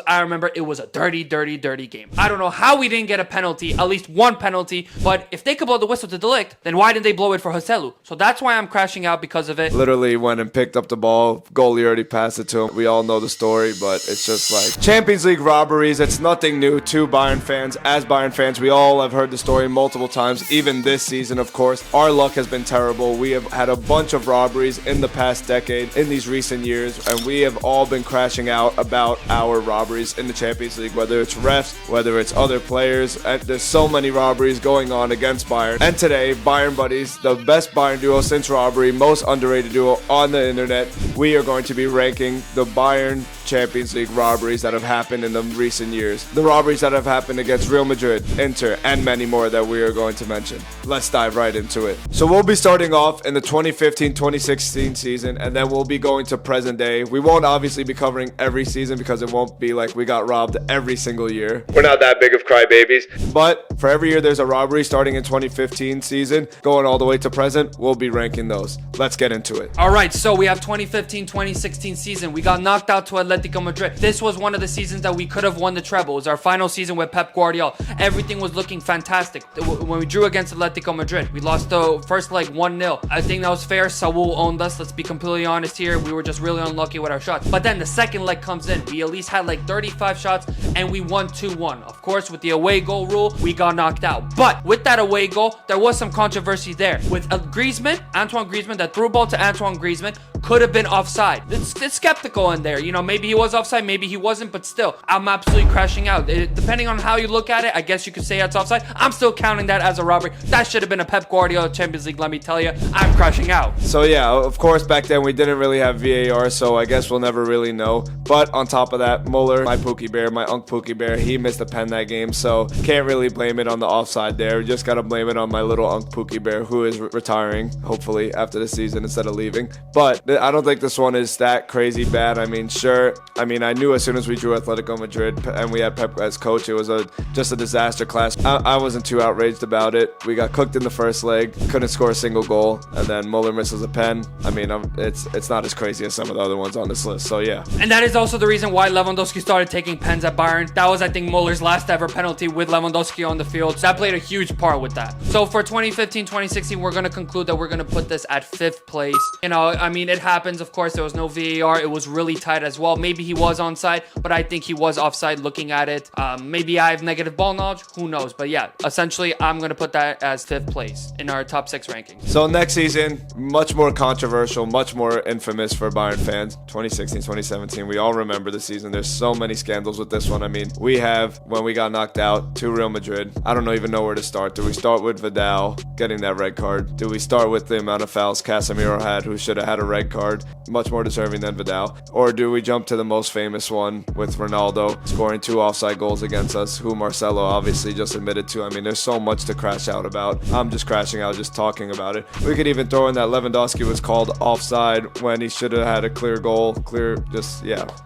I remember it was a dirty game. I don't know how we didn't get a penalty, at least one penalty, but if they could blow the whistle to De Ligt, then why didn't they blow it for Joselu? So that's why I'm crashing out because of it. Literally went and picked up the ball. Goalie already passed it to him. We all know the story, but it's just like Champions League robberies. It's nothing new to Bayern fans. As Bayern fans, we all have heard the story multiple times, even this season, of course. Our luck has been terrible. We have had a bunch of robberies in the past decade, in these recent years, and we have all been crashing out about our robberies in the Champions League, whether it's refs, whether it's other players. And there's so many robberies going on against Bayern. And today, Bayern Buddies, the best Bayern duo since robbery, most underrated duo on the internet, we are going to be ranking the Bayern Champions League robberies that have happened in the recent years. The robberies that have happened against Real Madrid, Inter, and many more that we are going to mention. Let's dive right into it. So we'll be starting off in the 2015-2016 season, and then we'll be going to present day. We won't obviously be covering every season because it won't be like we got robbed every single year. We're not that big of crybabies. But for every year there's a robbery starting in 2015 season, going all the way to present, we'll be ranking those. Let's get into it. All right, so we have 2015-2016 season. We got knocked out to Atletico Madrid. This was one of the seasons that we could have won the treble. It was our final season with Pep Guardiola. Everything was looking fantastic. When we drew against Atletico Madrid, we lost the first leg 1-0. I think that was fair. Saul owned us. Let's be completely honest here. We were just really unlucky with our shots. But then the second leg comes in. We at least had like 35 shots and we won 2-1. Of course, with the away goal rule, we got knocked out. But with that away goal, there was some controversy there. With Griezmann, Antoine Griezmann, that threw ball to Antoine Griezmann could have been offside. It's skeptical in there. You know, maybe he was offside, maybe he wasn't, but still, I'm absolutely crashing out. Depending on how you look at it, I guess you could say it's offside. I'm still counting that as a robbery. That should have been a Pep Guardiola Champions League, let me tell you. I'm crashing out. So yeah, of course, back then we didn't really have VAR, so I guess we'll never really know. But on top of that, Muller, my Pookie Bear, my Unc Pookie Bear, he missed a pen that game, so can't really blame it on the offside there. We just gotta blame it on my little Unc Pookie Bear, who is retiring, hopefully, after the season instead of leaving. But I don't think this one is that crazy bad. I mean, sure. I mean, I knew as soon as we drew Atletico Madrid and we had Pep as coach, it was just a disaster class. I wasn't too outraged about it. We got cooked in the first leg, couldn't score a single goal, and then Muller misses a pen. I mean, it's not as crazy as some of the other ones on this list, so yeah. And that is also the reason why Lewandowski started taking pens at Bayern. That was, I think, Muller's last ever penalty with Lewandowski on the field. So that played a huge part with that. So for 2015-2016, we're going to conclude that we're going to put this at 5th place. You know, I mean, it happens. Of course, there was no VAR. It was really tight as well. Maybe he was onside, but I think he was offside looking at it. Maybe I have negative ball knowledge. Who knows? But yeah, essentially, I'm going to put that as 5th place in our top 6 rankings. So next season, much more controversial, much more infamous for Bayern fans. 2016-2017, we all remember the season. There's so many scandals with this one. I mean, we have, when we got knocked out to Real Madrid, I don't even know where to start. Do we start with Vidal getting that red card? Do we start with the amount of fouls Casemiro had, who should have had a red card, much more deserving than Vidal? Or do we jump to the most famous one with Ronaldo scoring 2 offside goals against us, who Marcelo obviously just admitted to? I mean, there's so much to crash out about. I'm just crashing out just talking about it. We could even throw in that Lewandowski was called offside when he should have had a clear goal.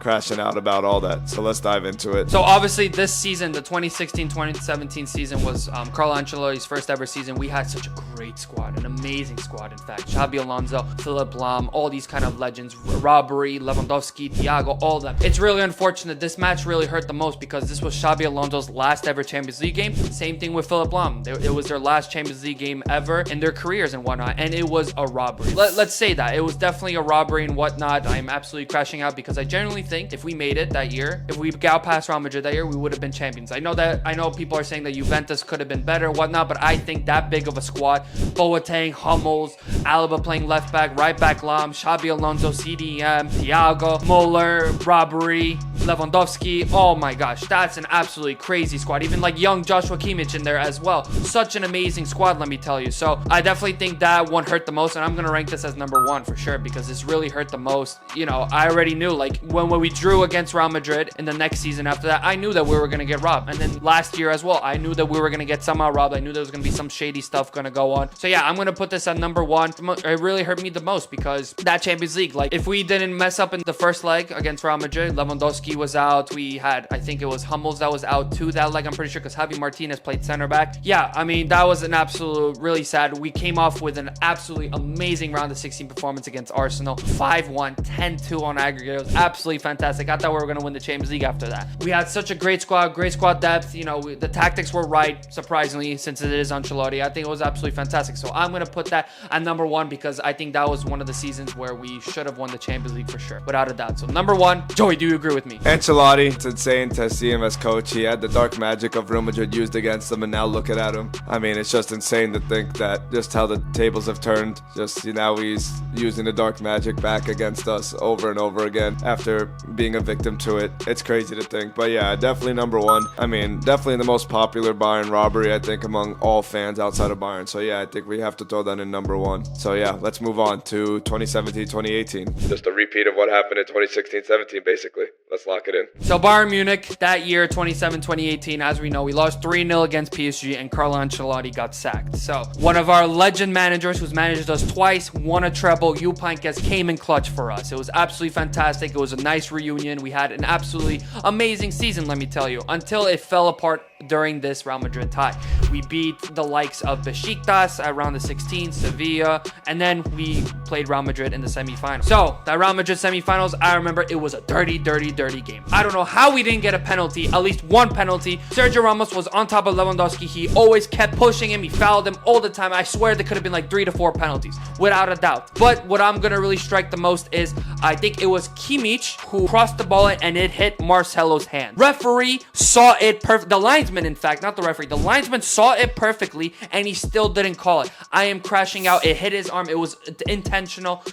Crashing out about all that. So let's dive into it. So obviously this season, the 2016-2017 season, was Carlo Ancelotti's first ever season. We had such a great squad, an amazing squad, in fact. Xabi Alonso, Philipp Lahm, all these kind of legends, Robbery, Lewandowski, Thiago, all of them. It's really unfortunate. This match really hurt the most because this was Xabi Alonso's last ever Champions League game. Same thing with Philipp Lahm. It was their last Champions League game ever in their careers and whatnot, and it was a robbery. Let's say that. It was definitely a robbery and whatnot. I'm absolutely crashing out because I genuinely think if we made it that year, if we got past Real Madrid that year, we would have been champions. I know people are saying that Juventus could have been better and whatnot, but I think that big of a squad, Boateng, Hummels, Alaba playing left back, right back Lahm, Xabi Alonso, CDM, Thiago, Muller, Robbery, Lewandowski. Oh my gosh, that's an absolutely crazy squad. Even like young Joshua Kimmich in there as well. Such an amazing squad, let me tell you. So I definitely think that one hurt the most, and I'm gonna rank this as number 1 for sure because this really hurt the most. You know, I already knew, like when we drew against Real Madrid in the next season after that, I knew that we were gonna get robbed. And then last year as well, I knew that we were gonna get somehow robbed. I knew there was gonna be some shady stuff gonna go on. So yeah, I'm gonna put this at number 1. It really hurt me the most because that Champions League, like if we didn't mess up in the first leg against against Real Madrid. Lewandowski was out. We had, I think it was Hummels that was out too that leg, I'm pretty sure, because Javi Martinez played center back. Yeah, I mean, that was an absolute, really sad. We came off with an absolutely amazing round of 16 performance against Arsenal. 5-1, 10-2 on aggregate. It was absolutely fantastic. I thought we were going to win the Champions League after that. We had such a great squad depth. You know, the tactics were right, surprisingly, since it is Ancelotti. I think it was absolutely fantastic. So I'm going to put that at number one because I think that was one of the seasons where we should have won the Champions League for sure, without a doubt. So number one, Joey, do you agree with me? Ancelotti, it's insane to see him as coach. He had the dark magic of Real Madrid used against him, and now look at him. I mean, it's just insane to think that just how the tables have turned. Just, you know, he's using the dark magic back against us over and over again after being a victim to it. It's crazy to think. But yeah, definitely number one. I mean, definitely the most popular Bayern robbery, I think, among all fans outside of Bayern. So yeah, I think we have to throw that in number one. So yeah, let's move on to 2017-2018. Just a repeat of what happened in 2016-17, basically. Let's lock it in. So Bayern Munich, that year, 2018, as we know, we lost 3-0 against PSG and Carlo Ancelotti got sacked. So one of our legend managers who's managed us twice, won a treble, Jupp Heynckes, came in clutch for us. It was absolutely fantastic. It was a nice reunion. We had an absolutely amazing season, let me tell you, until it fell apart during this Real Madrid tie. We beat the likes of Besiktas at round of 16, Sevilla, and then we played Real Madrid in the semifinals. So that Real Madrid semifinals, I remember it was a dirty game. I don't know how we didn't get a penalty, at least one penalty. Sergio Ramos was on top of Lewandowski. He always kept pushing him. He fouled him all the time. I swear there could have been like 3 to 4 penalties, without a doubt. But what I'm going to really strike the most is, I think it was Kimmich who crossed the ball and it hit Marcelo's hand. Referee saw it perfect. The linesman, in fact, not the referee. The linesman saw it perfectly and he still didn't call it. I am crashing out. It hit his arm. It was intentional.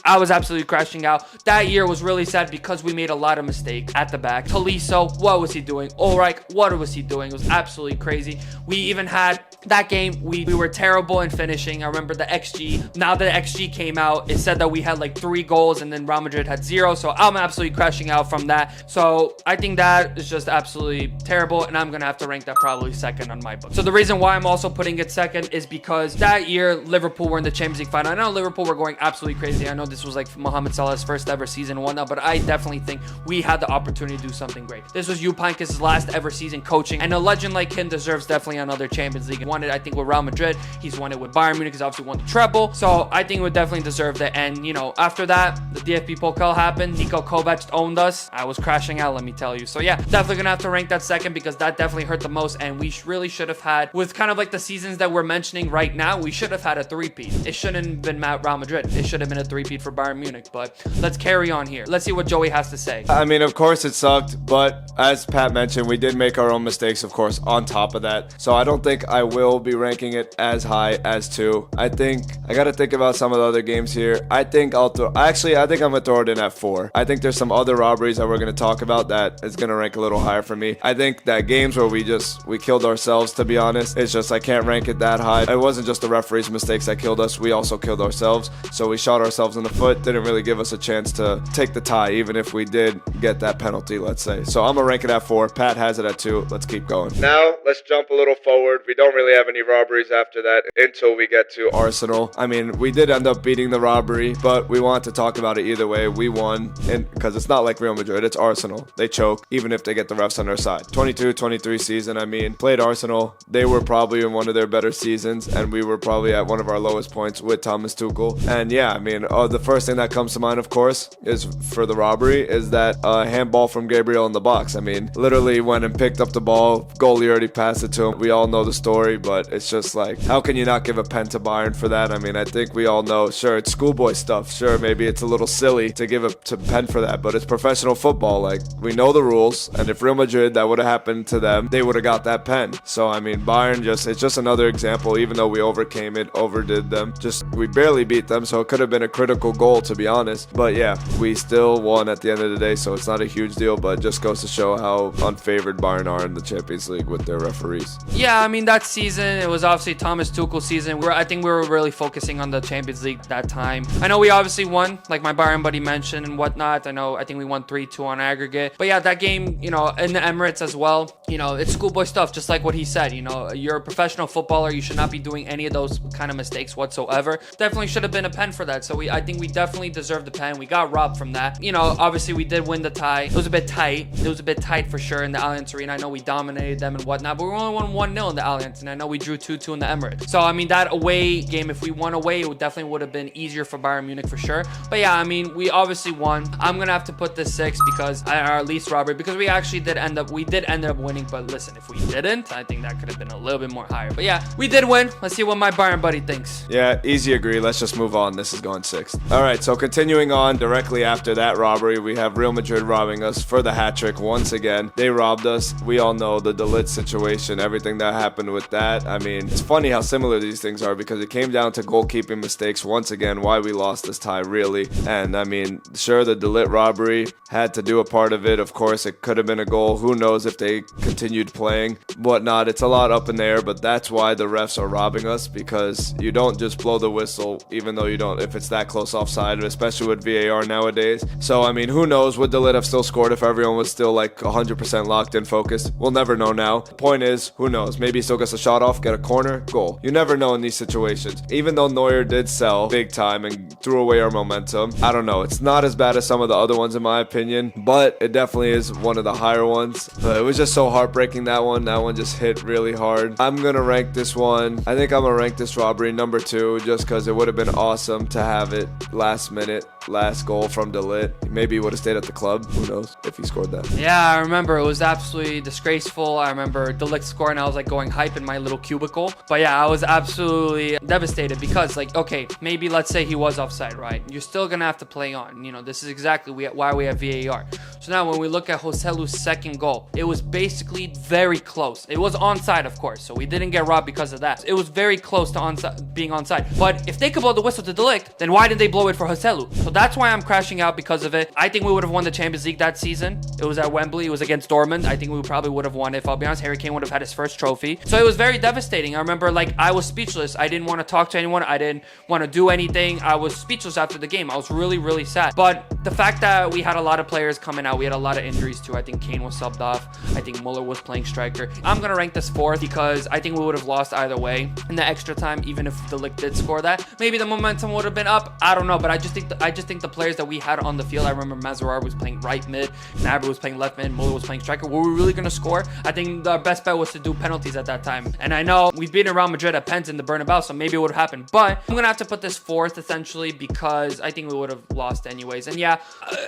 I was absolutely crashing out. That year was really sad because we made a lot of mistakes at the back. Tolisso, what was he doing? Ulreich, what was he doing? It was absolutely crazy. We even had that game, we were terrible in finishing. I remember the XG. Now that the XG came out, it said that we had like 3 goals and then Real Madrid had 0. So I'm absolutely crashing out from that. So I think that is just absolutely terrible. And I'm going to have to rank that probably second on my book. So the reason why I'm also putting it second is because that year, Liverpool were in the Champions League final. I know Liverpool were going absolutely crazy. I know this was like Mohamed Salah's first ever season and whatnot, but I definitely think we had the opportunity to do something great. This was Jupp Heynckes' last ever season coaching, and a legend like him deserves definitely another Champions League. He won it, I think, with Real Madrid. He's won it with Bayern Munich. He's obviously won the treble, so I think he would definitely deserve that. And, you know, after that, the DFB Pokal happened. Niko Kovac owned us. I was crashing out, let me tell you. So yeah, definitely gonna have to rank that second because that definitely hurt the most, and we really should have had, with kind of like the seasons that we're mentioning right now, we should have had a three-peat. It shouldn't have been Real Madrid. It should have been a three-peat for Bayern Munich. But let's carry on here. Let's see what Joey has to say. I mean, of course it sucked, but as Pat mentioned, we did make our own mistakes, of course, on top of that. So I don't think I will be ranking it as high as 2. I think I got to think about some of the other games here. I think I'm going to throw it in at 4. I think there's some other robberies that we're going to talk about that is going to rank a little higher for me. I think that games where we killed ourselves, to be honest, it's just I can't rank it that high. It wasn't just the referee's mistakes that killed us. We also killed ourselves. So we shot ourselves in the foot. Didn't really give us a chance to take the tie, even if we did get that penalty, let's say. So I'm going to rank it at 4. Pat has it at 2. Let's keep going. Now, let's jump a little forward. We don't really have any robberies after that until we get to Arsenal. I mean, we did end up beating the robbery, but we want to talk about it either way. We won, and because it's not like Real Madrid, it's Arsenal. They choke, even if they get the refs on their side. 22-23 season, I mean, played Arsenal. They were probably in one of their better seasons, and we were probably at one of our lowest points with Thomas Tuchel. And yeah, I mean, the first thing that comes to mind, of course, is for the robbery, is that handball from Gabriel in the box. I mean, literally went and picked up the ball. Goalie already passed it to him. We all know the story, but it's just like, how can you not give a pen to Bayern for that? I mean, I think we all know, sure, it's schoolboy stuff. Sure, maybe it's a little silly to give a pen for that, but it's professional football. Like, we know the rules, and if Real Madrid, that would have happened to them, they would have got that pen. So, I mean, Bayern it's just another example, even though we overcame it, overdid them. We barely beat them, so it could have been a critical goal, to be honest. But yeah, we still won at the end of the day, so it's not a huge deal, but just goes to show how unfavored Bayern are in the Champions League with their referees. Yeah, I mean, that season, it was obviously Thomas Tuchel's season. I think we were really focusing on the Champions League that time. I know we obviously won, like my Bayern buddy mentioned and whatnot. I think we won 3-2 on aggregate. But yeah, that game, you know, in the Emirates as well, you know, it's schoolboy stuff, just like what he said. You know, you're a professional footballer. You should not be doing any of those kind of mistakes whatsoever. Definitely should have been a pen for that. So I think we definitely deserved the pen. We got robbed from that. You know, obviously we did win the tie. It was a bit tight. It was a bit tight for sure in the Allianz Arena. I know we dominated them and whatnot, but we only won 1-0 in the Allianz, and I know we drew 2-2 in the Emirates. So, I mean, that away game, if we won away, it definitely would have been easier for Bayern Munich for sure. But yeah, I mean, we obviously won. I'm going to have to put this 6 because, or at least robbery, because we actually did end up winning. But listen, if we didn't, I think that could have been a little bit more higher. But yeah, we did win. Let's see what my Bayern buddy thinks. Yeah, easy agree. Let's just move on. This is going 6th. All right, so continuing on directly after that robbery, we have Real Madrid robbing us for the hat trick once again. They robbed us. We all know the De Ligt situation, everything that happened with that. I mean, it's funny how similar these things are because it came down to goalkeeping mistakes once again, why we lost this tie, really. And I mean, sure, the De Ligt robbery had to do a part of it. Of course, it could have been a goal. Who knows if they continued playing, whatnot. It's a lot up in the air, but that's why the refs are robbing us, because you don't just blow the whistle, even though you don't, if it's that close offside, especially with VAR nowadays. So, I mean, who knows? Would De Ligt have still scored if everyone was still like 100% locked in focused? We'll never know now. The point is, who knows? Maybe he still gets a shot off, get a corner, goal. You never know in these situations. Even though Neuer did sell big time and threw away our momentum, I don't know. It's not as bad as some of the other ones in my opinion, but it definitely is one of the higher ones. But it was just so heartbreaking, that one. That one just hit really hard. I'm gonna rank this one. I think I'm gonna rank this robbery number 2, just because it would have been awesome to have it last minute, last goal from De Ligt. Maybe he would have stayed at the club. Who knows if he scored that. Yeah, I remember it was absolutely disgraceful. I remember De Ligt scoring. I was like going hype in my little cubicle. But yeah, I was absolutely devastated because, like, okay, maybe let's say he was offside, right? You're still gonna have to play on. You know, this is exactly why we have VAR. So now when we look at Joselu's second goal, it was basically very close. It was onside, of course, so we didn't get robbed because of that. It was very close to being onside. But if they could blow the whistle to De Ligt, then why didn't they blow it for Joselu? So that's why I'm crashing out because of it. I think we would have won the Champions League that season. It was at Wembley. It was against Dortmund. I think we probably would have won it. If I'll be honest, Harry Kane would have had his first trophy. So it was very devastating. I remember, like, I was speechless. I didn't want to talk to anyone. I didn't want to do anything. I was speechless after the game. I was really, really sad. But the fact that we had a lot of players coming out, we had a lot of injuries too. I think Kane was subbed off. I think Muller was playing striker. I'm going to rank this 4th because I think we would have lost either way in the extra time, even if De Ligt did score that. Maybe the momentum would have been up. I don't know, but I just think the players that we had on the field, I remember Mazraoui was playing right mid, Gnabry was playing left mid, Muller was playing striker. Were we really going to score? I think our best bet was to do penalties at that time. And I know we've beaten Real Madrid at pens in the Bernabeu, so maybe it would have happened. But I'm going to have to put this 4th essentially because I think we would have lost anyways. And yeah,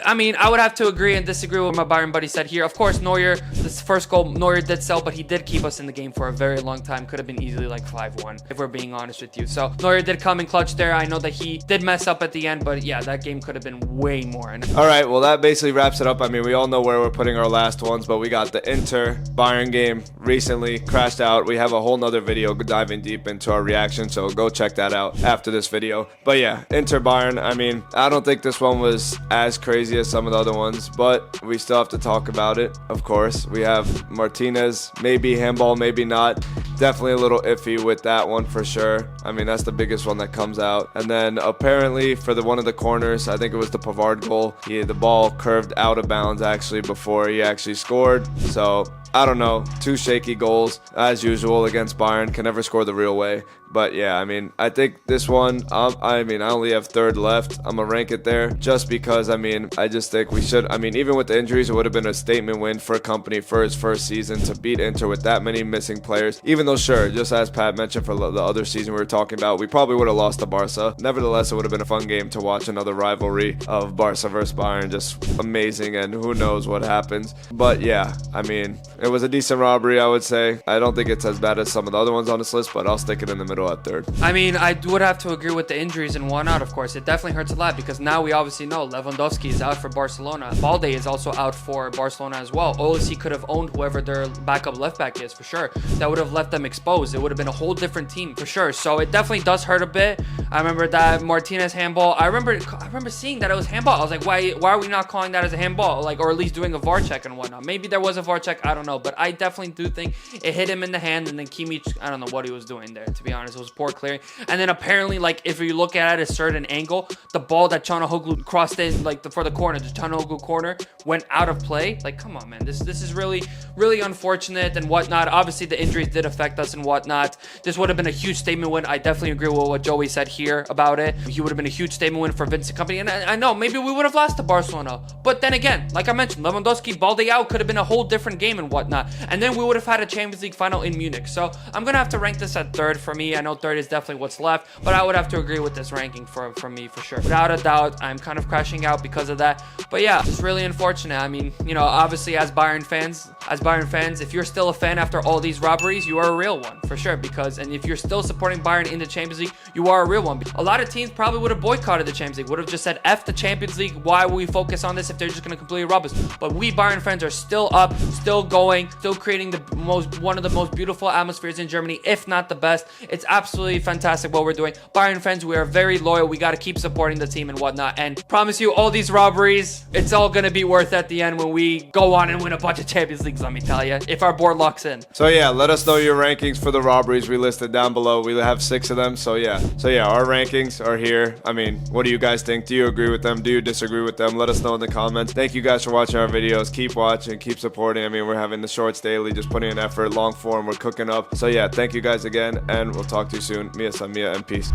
I mean, I would have to agree and disagree with what my Bayern buddy said here. Of course, Neuer, this first goal, Neuer did sell, but he did keep us in the game for a very long time. Could have been easily like 5-1 if we're being honest with you. So Neuer did come in clutch there. I know that he did mess up at the end, but yeah, that game could have been way more. All right, well, that basically wraps it up. I mean, we all know where we're putting our last ones, but we got the Inter Bayern game recently crashed out. We have a whole nother video diving deep into our reaction, so go check that out after this video. But yeah, Inter Bayern, I mean, I don't think this one was as crazy as some of the other ones, but we still have to talk about it, of course. We have Martinez, maybe handball, maybe not. Definitely a little iffy with that one for sure. I mean, that's the biggest one that comes out. And then apparently for one of the corners, I think it was the Pavard goal, the ball curved out of bounds actually before he actually scored. So I don't know, 2 shaky goals as usual against Bayern. Can never score the real way. But yeah, I mean, I think this one, I only have 3rd left. I'm going to rank it there just because, I mean, I just think we should, I mean, even with the injuries, it would have been a statement win for a company for his first season to beat Inter with that many missing players. Even though, sure, just as Pat mentioned for the other season we were talking about, we probably would have lost to Barca. Nevertheless, it would have been a fun game to watch another rivalry of Barca versus Bayern. Just amazing, and who knows what happens. But yeah, I mean, it was a decent robbery, I would say. I don't think it's as bad as some of the other ones on this list, but I'll stick it in the middle at 3rd. I mean, I would have to agree with the injuries and whatnot, of course. It definitely hurts a lot because now we obviously know Lewandowski is out for Barcelona. Balde is also out for Barcelona as well. Olise could have owned whoever their backup left back is for sure. That would have left them exposed. It would have been a whole different team for sure. So it definitely does hurt a bit. I remember that Martinez handball. I remember seeing that it was handball. I was like, why are we not calling that as a handball? Like, or at least doing a VAR check and whatnot. Maybe there was a VAR check, I don't know. But I definitely do think it hit him in the hand, and then Kimmich, I don't know what he was doing there, to be honest. It was poor clearing. And then apparently, like, if you look at it at a certain angle, the ball that Çalhanoğlu crossed in, like, for the corner, the Çalhanoğlu corner, went out of play. Like, come on, man. This is really, really unfortunate and whatnot. Obviously, the injuries did affect us and whatnot. This would have been a huge statement win. I definitely agree with what Joey said here about it. He would have been a huge statement win for Vincent Kompany. And I know, maybe we would have lost to Barcelona. But then again, like I mentioned, Lewandowski, Balde out could have been a whole different game and whatnot. And then we would have had a Champions League final in Munich. So I'm going to have to rank this at third for me. I know third is definitely what's left, but I would have to agree with this ranking for me for sure. Without a doubt, I'm kind of crashing out because of that. But yeah, it's really unfortunate. I mean, you know, obviously as Bayern fans, if you're still a fan after all these robberies, you are a real one for sure. And if you're still supporting Bayern in the Champions League, you are a real one. A lot of teams probably would have boycotted the Champions League, would have just said, F the Champions League. Why would we focus on this if they're just going to completely rob us? But we Bayern fans are still up, still going, still creating one of the most beautiful atmospheres in Germany, if not the best. It's absolutely fantastic what we're doing. Bayern fans, we are very loyal. We got to keep supporting the team and whatnot. And promise you, all these robberies, it's all going to be worth at the end when we go on and win a bunch of Champions Leagues, let me tell you, if our board locks in. So yeah, let us know your rankings for the robberies we listed down below. We have 6 of them. So yeah, our rankings are here. I mean, what do you guys think? Do you agree with them? Do you disagree with them? Let us know in the comments. Thank you guys for watching our videos. Keep watching, keep supporting. I mean, we're having the shorts daily, just putting in effort, long form, we're cooking up. So yeah, thank you guys again, and we'll talk to you soon. Mia san mia, and peace.